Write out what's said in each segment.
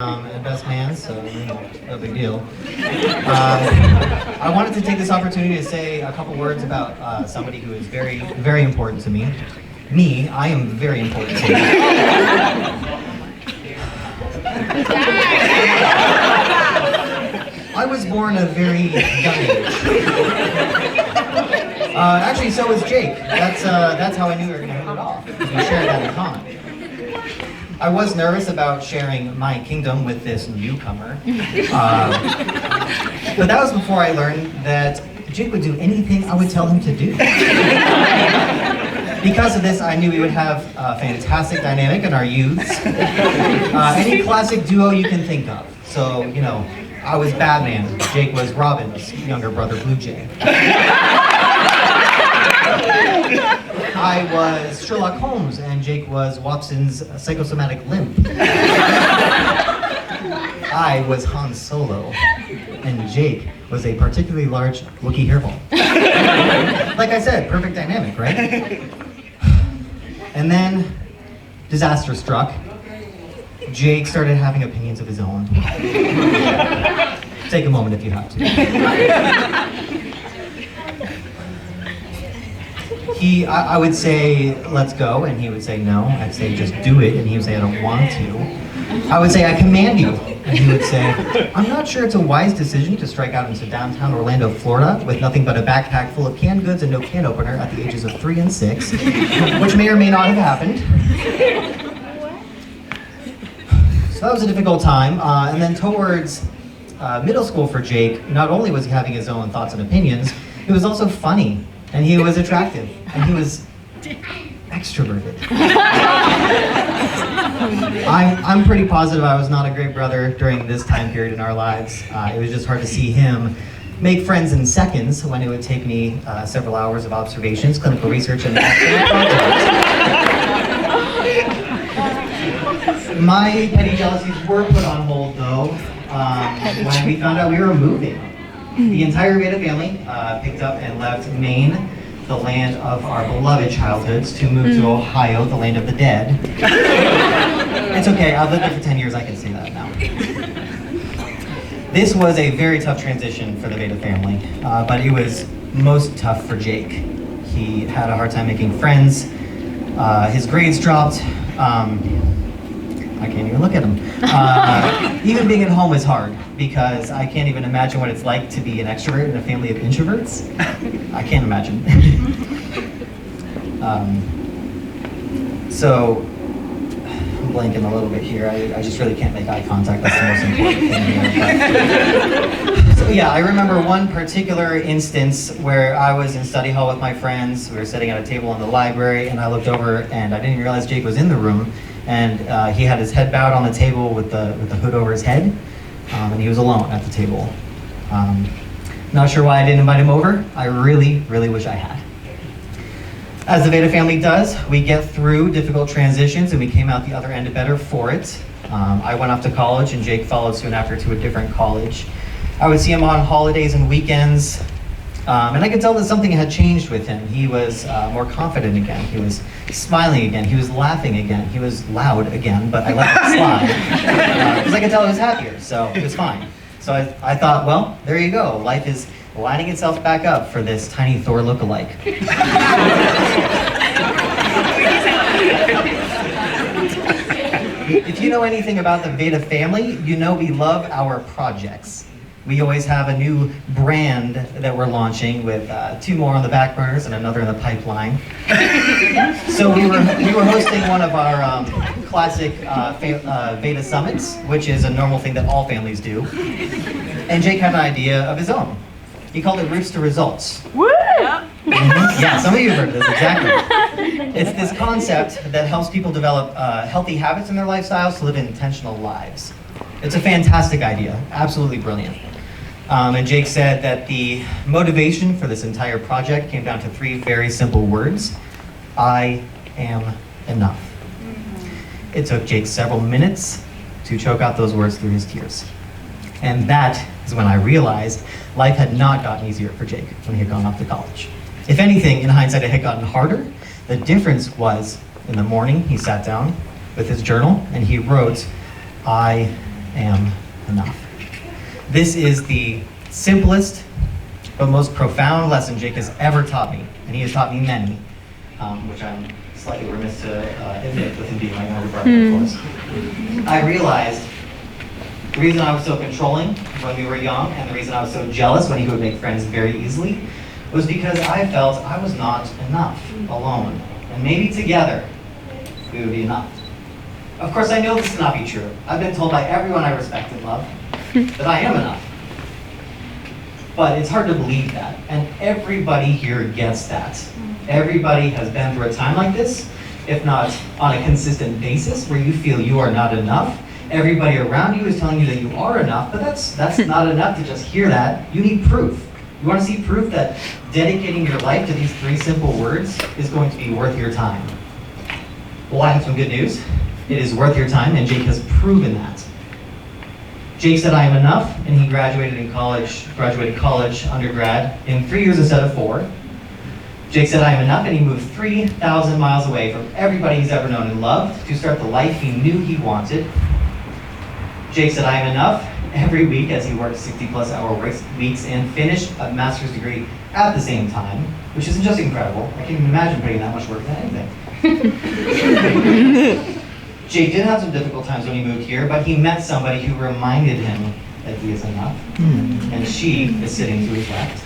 And best man, so no big deal. I wanted to take this opportunity to say a couple words about somebody who is very, very important to me. Me, I am very important to me. I was born a very young age. Actually, so was Jake. That's how I knew we were going to hit it off. We shared that in common. I was nervous about sharing my kingdom with this newcomer. But that was before I learned that Jake would do anything I would tell him to do. Because of this, I knew we would have a fantastic dynamic in our youths. Any classic duo you can think of. So, you know, I was Batman, Jake was Robin's younger brother, Blue Jay. I was Sherlock Holmes, and Jake was Watson's psychosomatic limp. I was Han Solo, and Jake was a particularly large Wookiee hairball. Like I said, perfect dynamic, right? And then, disaster struck. Jake started having opinions of his own. Take a moment if you have to. I would say, let's go, and he would say no. I'd say, just do it, and he would say, I don't want to. I would say, I command you, and he would say, I'm not sure it's a wise decision to strike out into downtown Orlando, Florida, with nothing but a backpack full of canned goods and no can opener at the ages of 3 and 6, which may or may not have happened. So that was a difficult time, and then towards middle school for Jake, not only was he having his own thoughts and opinions, it was also funny. And he was attractive, and he was extroverted. I'm pretty positive I was not a great brother during this time period in our lives. It was just hard to see him make friends in seconds when it would take me several hours of observations, clinical research, and my petty jealousies were put on hold, though, when we found out we were moving. The entire Vaydas family picked up and left Maine, the land of our beloved childhoods, to move to Ohio, the land of the dead. It's okay, I've lived there for 10 years, I can say that now. This was a very tough transition for the Vaydas family, but it was most tough for Jake. He had a hard time making friends, his grades dropped, I can't even look at him. Even being at home is hard because I can't even imagine what it's like to be an extrovert in a family of introverts. I can't imagine. So, I'm blanking a little bit here. I just really can't make eye contact. That's the most important thing here. So yeah, I remember one particular instance where I was in study hall with my friends. We were sitting at a table in the library, and I looked over and I didn't realize Jake was in the room. And he had his head bowed on the table with the hood over his head, and he was alone at the table. Not sure why I didn't invite him over. I really, really wish I had. As the Vaydas family does, we get through difficult transitions, and we came out the other end better for it. I went off to college, and Jake followed soon after to a different college. I would see him on holidays and weekends. And I could tell that something had changed with him. He was more confident again. He was smiling again. He was laughing again. He was loud again, but I let it slide. Because I could tell he was happier, so it was fine. So I thought, well, there you go. Life is lining itself back up for this tiny Thor lookalike. If you know anything about the Vaydas family, you know we love our projects. We always have a new brand that we're launching with 2 more on the back burners and another in the pipeline. So we were hosting one of our classic Vaydas summits, which is a normal thing that all families do. And Jake had an idea of his own. He called it Roots to Results. Woo! Yeah, some of you have heard this, exactly. It's this concept that helps people develop healthy habits in their lifestyles to live intentional lives. It's a fantastic idea, absolutely brilliant. And Jake said that the motivation for this entire project came down to 3 very simple words. I am enough. It took Jake several minutes to choke out those words through his tears. And that is when I realized life had not gotten easier for Jake when he had gone off to college. If anything, in hindsight, it had gotten harder. The difference was, in the morning, he sat down with his journal and he wrote, I am enough. This is the simplest but most profound lesson Jake has ever taught me, and he has taught me many, which I'm slightly remiss to admit with him being my younger brother, of course. I realized the reason I was so controlling when we were young, and the reason I was so jealous when he would make friends very easily, was because I felt I was not enough alone. And maybe together, we would be enough. Of course, I know this cannot be true. I've been told by everyone I respect and love that I am enough. But it's hard to believe that, and everybody here gets that. Everybody has been through a time like this, if not on a consistent basis, where you feel you are not enough. Everybody around you is telling you that you are enough, but that's not enough to just hear that. You need proof. You want to see proof that dedicating your life to these 3 simple words is going to be worth your time. Well, I have some good news. It is worth your time, and Jake has proven that. Jake said I am enough, and he graduated college, undergrad, in 3 years instead of 4. Jake said I am enough, and he moved 3,000 miles away from everybody he's ever known and loved to start the life he knew he wanted. Jake said I am enough every week as he worked 60-plus hour weeks and finished a master's degree at the same time, which is just incredible. I can't even imagine putting that much work into anything. Jake did have some difficult times when he moved here, but he met somebody who reminded him that he is enough, and she is sitting to his left.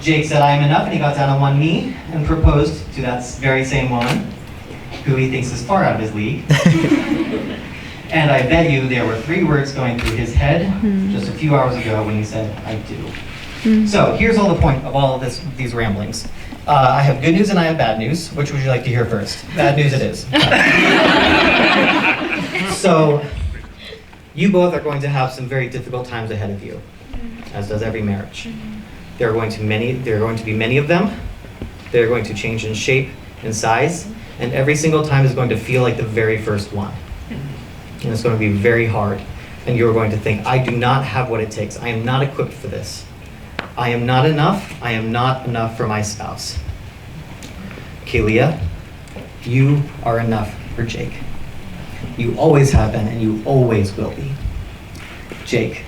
Jake said, I am enough, and he got down on one knee and proposed to that very same woman, who he thinks is far out of his league. And I bet you there were 3 words going through his head just a few hours ago when he said, I do. So here's all the point of all of these ramblings. I have good news and I have bad news. Which would you like to hear first? Bad news it is. So, you both are going to have some very difficult times ahead of you, as does every marriage. There are going to be many of them. They're going to change in shape and size, and every single time is going to feel like the very first one. And it's going to be very hard, and you're going to think, I do not have what it takes. I am not equipped for this. I am not enough. I am not enough for my spouse. Kalia, you are enough for Jake. You always have been, and you always will be. Jake,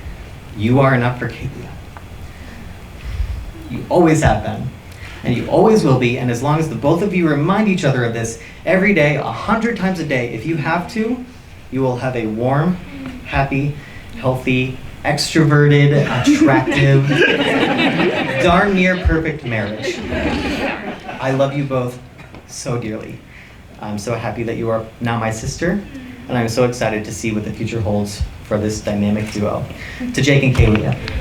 you are enough for Kalia. You always have been, and you always will be, and as long as the both of you remind each other of this every day, 100 times a day, if you have to, you will have a warm, happy, healthy, extroverted, attractive, darn near perfect marriage. I love you both so dearly. I'm so happy that you are now my sister, and I'm so excited to see what the future holds for this dynamic duo. To Jake and Kalia,